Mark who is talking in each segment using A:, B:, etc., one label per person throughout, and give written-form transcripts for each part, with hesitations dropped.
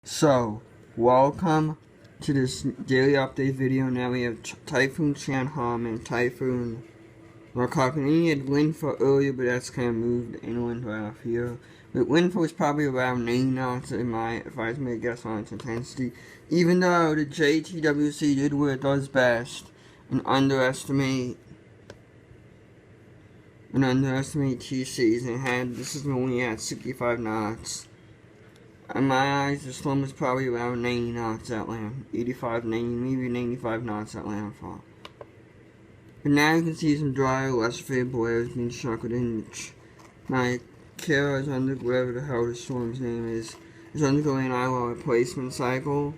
A: So, welcome to this daily update video. Now we have Typhoon Chanham and Typhoon Markov. And he had Linfa earlier, but that's kind of moved inland right off here. But Linfa was probably around 90 knots if I was to guess on its intensity. Even though the JTWC did what it does best and underestimate TCs and this is only at 65 knots. In my eyes, the storm was probably around 90 knots at land. 85, 90, maybe 95 knots at landfall. But now you can see some drier, less favorable areas being suckered in. My Kara is under whatever the hell the storm's name is undergoing an island replacement cycle.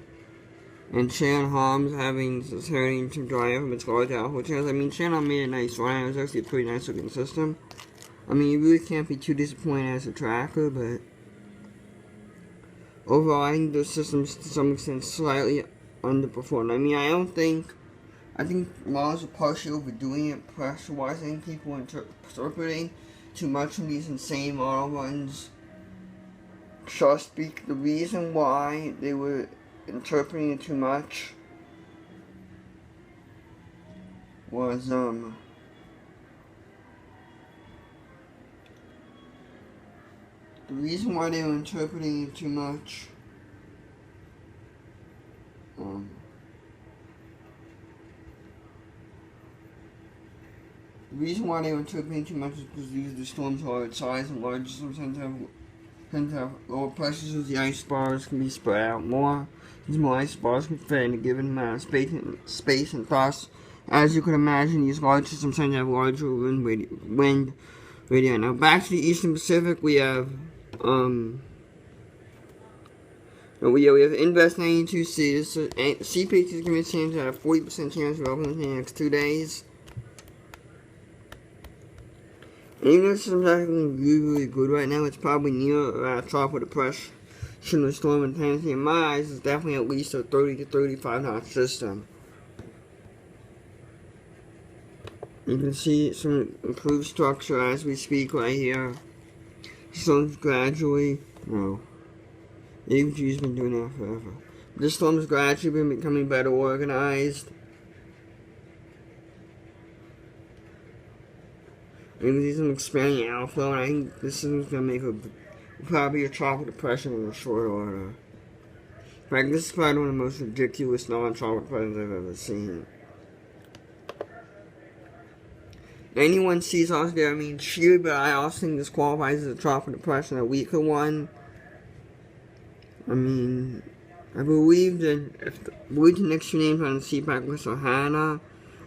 A: And Chanham's turning to dry from its large outflow channels. I mean, Chanham made a nice run. It was actually a pretty nice looking system. I mean, you really can't be too disappointed as a tracker, but overall, I think the system's to some extent slightly underperformed. I mean, I think models are partially overdoing it pressure-wise. I think people are interpreting too much from these insane model runs. The reason why they were interpreting it too much was, the reason why they were interpreting it too much, is because these are the storms are its size and larger storms tend to have lower pressures, so the ice bars can be spread out more. These more ice bars can fit in a given amount of space and thus, as you can imagine, these large systems tend to have larger wind radii. Now back to the Eastern Pacific, we have we have Invest 92C. This CPT is going to have a 40% chance of developing in the next 2 days. And even though the system's actually really good right now, it's probably near tropical depression with storm intensity. In my eyes, it's definitely at least a 30 to 35 knot system. You can see some improved structure as we speak right here. Storms gradually, AVG's been doing that forever. This storm's gradually been becoming better organized. You can see some expanding outflow, and I think this is going to make probably a tropical depression in a short order. In fact, this is probably one of the most ridiculous non-tropical depressions I've ever seen. 91 sees also there, I mean, sure, but I also think this qualifies as a tropical depression, a weaker one. I mean, I believe the next few names on the CPAC list are Hannah,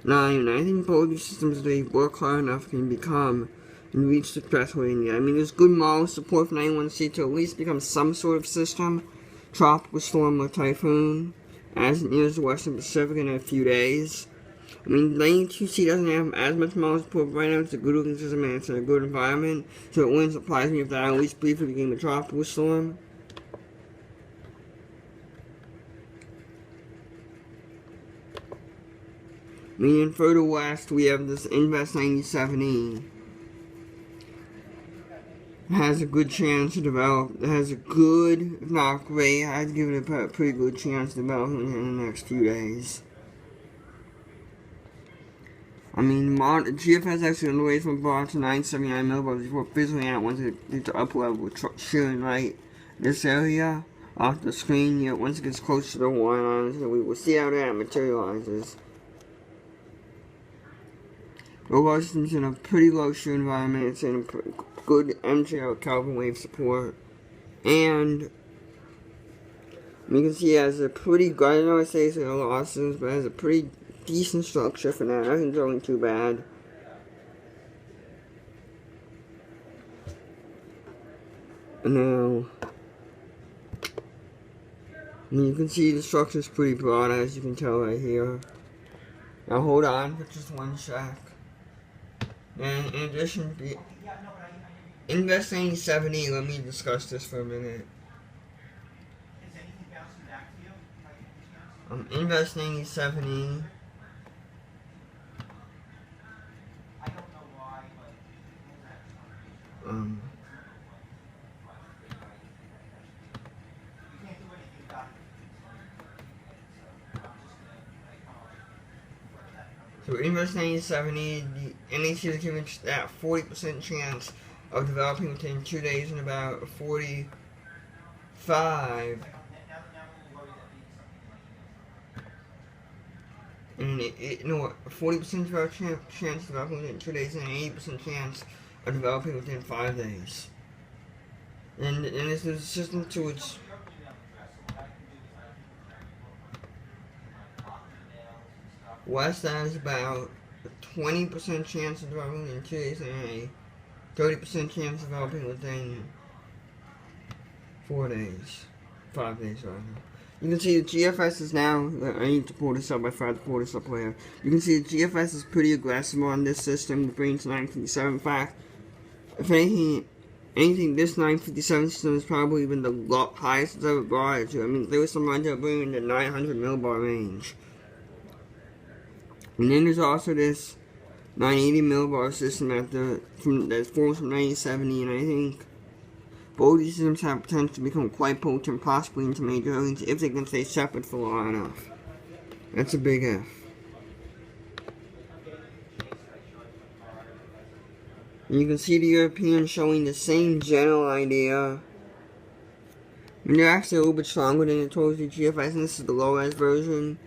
A: 9, I think both these systems, if they work hard enough, can become and reach the threshold in the. I mean, there's good model support for 91C to at least become some sort of system, tropical storm or typhoon, as it nears the Western Pacific in a few days. I mean, 92C doesn't have as much model support, but right now it's a good looking system and it's in a good environment, so it wouldn't surprise me if that at least briefly became a tropical storm. Meaning further west, we have this Invest 97E. It has a good chance to develop. It has a good, if not great, I'd give it a pretty good chance to develop in the next few days. I mean, GFS actually on the way from brought to 979 millivolts before fizzling out once it gets to upper level, shooting right this area off the screen. Yet once it gets close to the water line, so we will see how that materializes. Overall, system's in a pretty low shear environment. It's in a good MJO Kelvin wave support. And you can see it has a pretty good, I know I say it's a lot of systems, but it has a pretty decent structure for now. Nothing's going too bad. Now, you can see the structure's pretty broad, as you can tell right here. Now hold on for just one sec. And in addition to Invest 97E, let me discuss this for a minute. Invest 97E. So inverse 9070, the NHC is given that 40% chance of developing within 2 days and about 45. And 40% chance of developing within 2 days and an 80% chance of developing within 5 days. And this is a system to its west has about a 20% chance of developing within 2 days and a 30% chance of developing within 4 days. 5 days, rather. You can see the GFS is now, I need to pull this up, I forgot to pull this up later. You can see the GFS is pretty aggressive on this system, the Brains 957. In fact, if anything, this 957 system is probably even the highest it's ever brought it to. I mean, there was some runs that bring in the 900 millibar range. And then there's also this 980 millibar system that forms from 9070, and I think both these systems have potential to become quite potent, possibly into major aliens, if they can stay separate for long enough. That's a big if. And you can see the Europeans showing the same general idea. And they're actually a little bit stronger than the towards the GFS, and this is the low-res version.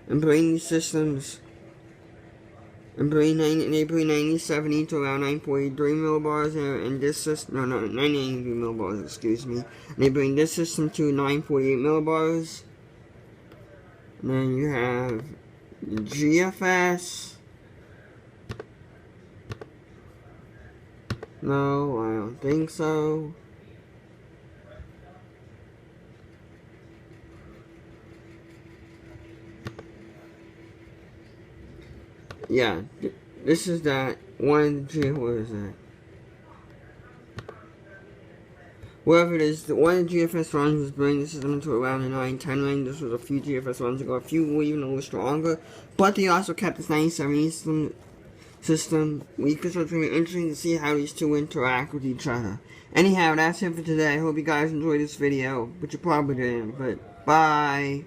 A: And bring these systems, and bring 9070 to around 943 millibars, and this system, no, 983 millibars, excuse me. And they bring this system to 948 millibars. And then you have the GFS. No, I don't think so. Yeah, this is that one. What is that? Whatever it is, one of the GFS runs was bringing the system to around the 910 range. This was a few GFS runs ago. A few were even a little stronger, but they also kept this 9070 system weaker. So it's going to be interesting to see how these two interact with each other. Anyhow, that's it for today. I hope you guys enjoyed this video, but you probably didn't. But bye.